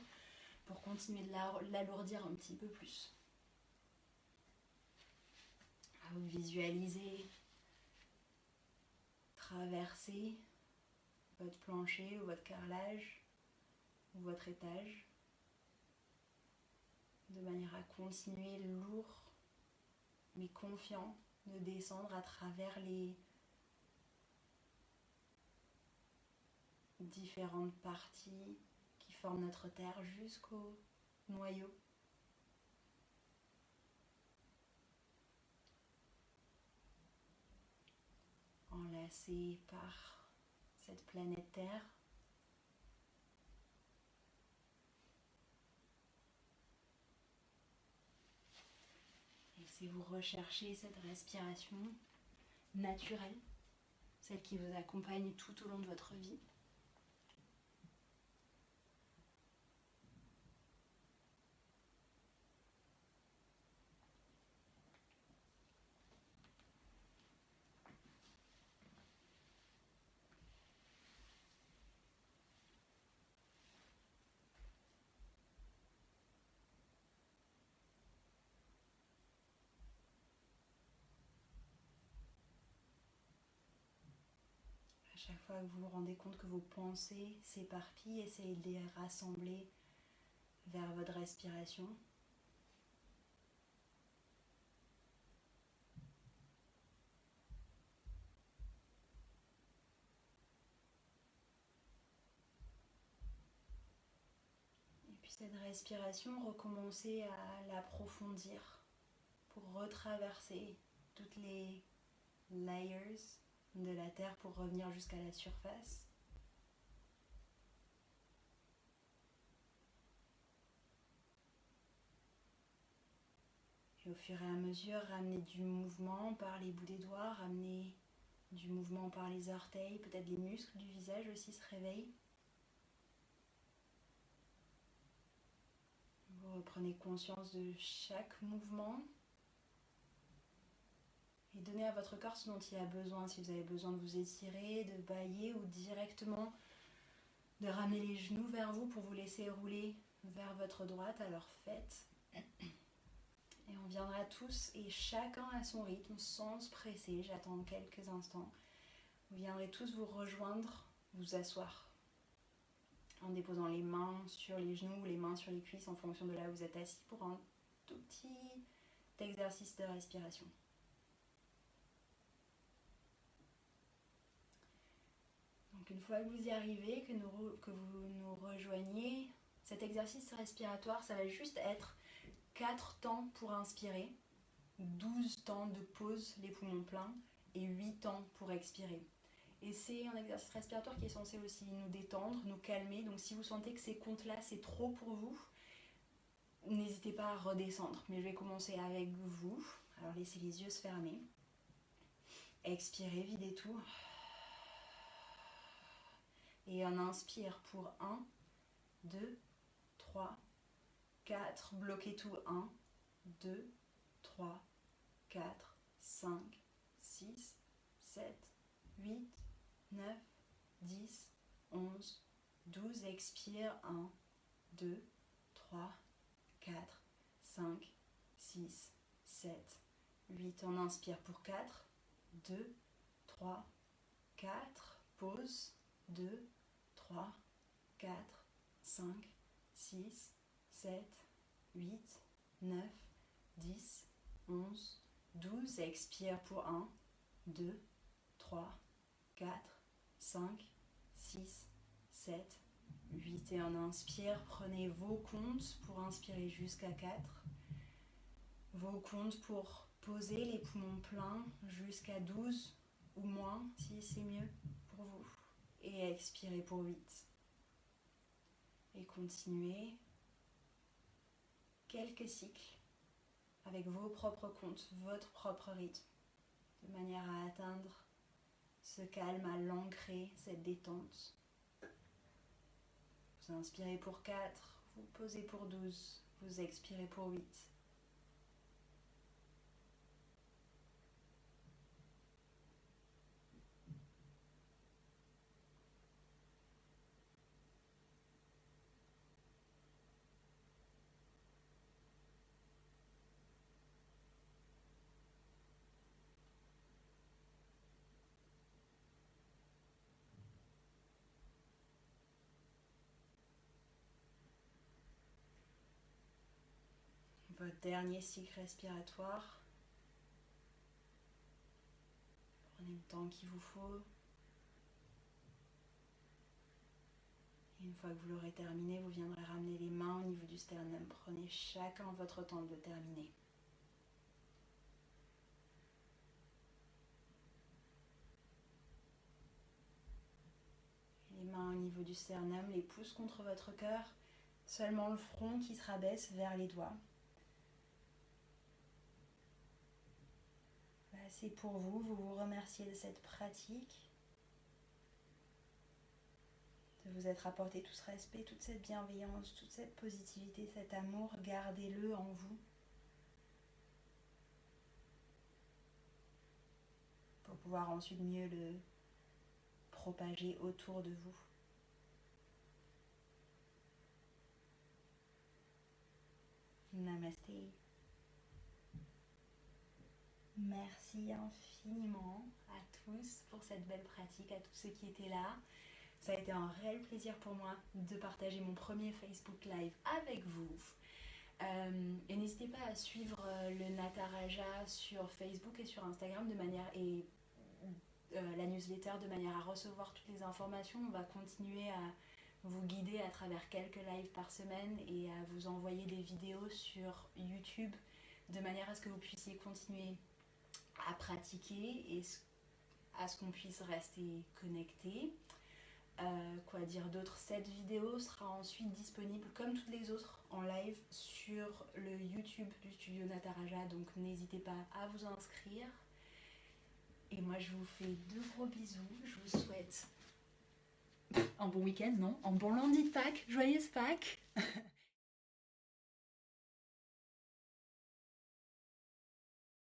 pour continuer de l'alourdir un petit peu plus. À vous visualiser traverser votre plancher ou votre carrelage ou votre étage, de manière à continuer lourd mais confiant de descendre à travers les différentes parties qui forment notre terre jusqu'au noyau. Enlacé par cette planète Terre. Et si vous recherchez cette respiration naturelle, celle qui vous accompagne tout au long de votre vie, à chaque fois que vous vous rendez compte que vos pensées s'éparpillent, essayez de les rassembler vers votre respiration. Et puis cette respiration, recommencez à l'approfondir pour retraverser toutes les layers de la terre pour revenir jusqu'à la surface. Et au fur et à mesure, ramenez du mouvement par les bouts des doigts, ramenez du mouvement par les orteils, peut-être les muscles du visage aussi se réveillent. Vous reprenez conscience de chaque mouvement et donnez à votre corps ce dont il a besoin. Si vous avez besoin de vous étirer, de bâiller ou directement de ramener les genoux vers vous pour vous laisser rouler vers votre droite, alors faites. Et on viendra tous et chacun à son rythme, sans se presser. J'attends quelques instants. Vous viendrez tous vous rejoindre, vous asseoir. En déposant les mains sur les genoux ou les mains sur les cuisses en fonction de là où vous êtes assis pour un tout petit exercice de respiration. Donc une fois que vous y arrivez, que vous nous rejoignez, cet exercice respiratoire, ça va juste être 4 temps pour inspirer, 12 temps de pause, les poumons pleins, et 8 temps pour expirer. Et c'est un exercice respiratoire qui est censé aussi nous détendre, nous calmer. Donc si vous sentez que ces comptes-là, c'est trop pour vous, n'hésitez pas à redescendre. Mais je vais commencer avec vous. Alors laissez les yeux se fermer. Expirez, videz tout. Et on inspire pour 1, 2, 3, 4. Bloquez tout. 1, 2, 3, 4, 5, 6, 7, 8, 9, 10, 11, 12. Expire. 1, 2, 3, 4, 5, 6, 7, 8. On inspire pour 4, 2, 3, 4. Pause. 2, 3, 4, 5, 6, 7, 8, 9, 10, 11, 12. Expire pour 1, 2, 3, 4, 5, 6, 7, 8. Et on inspire, prenez vos comptes pour inspirer jusqu'à 4. Vos comptes pour poser les poumons pleins jusqu'à 12 ou moins si c'est mieux pour vous. Et expirez pour 8. Et continuez quelques cycles avec vos propres comptes, votre propre rythme, de manière à atteindre ce calme, à l'ancrer, cette détente. Vous inspirez pour 4, vous posez pour 12, vous expirez pour 8. votre dernier cycle respiratoire. Prenez le temps qu'il vous faut. Et une fois que vous l'aurez terminé, vous viendrez ramener les mains au niveau du sternum. Prenez chacun votre temps de le terminer. Les mains au niveau du sternum, les pouces contre votre cœur, seulement le front qui se rabaisse vers les doigts. Voilà, c'est pour vous, vous vous remerciez de cette pratique, de vous être apporté tout ce respect, toute cette bienveillance, toute cette positivité, cet amour, gardez-le en vous. Pour pouvoir ensuite mieux le propager autour de vous. Namasté. Merci infiniment à tous pour cette belle pratique, à tous ceux qui étaient là. Ça a été un réel plaisir pour moi de partager mon premier Facebook Live avec vous. Et n'hésitez pas à suivre le Nataraja sur Facebook et sur Instagram la newsletter de manière à recevoir toutes les informations. On va continuer à vous guider à travers quelques lives par semaine et à vous envoyer des vidéos sur YouTube de manière à ce que vous puissiez continuer à pratiquer et à ce qu'on puisse rester connecté. Quoi dire d'autre? Cette vidéo sera ensuite disponible comme toutes les autres en live sur le YouTube du studio Nataraja, donc n'hésitez pas à vous inscrire. Et moi je vous fais de gros bisous, je vous souhaite un bon week-end, non? Un bon lundi de Pâques, joyeuse Pâques.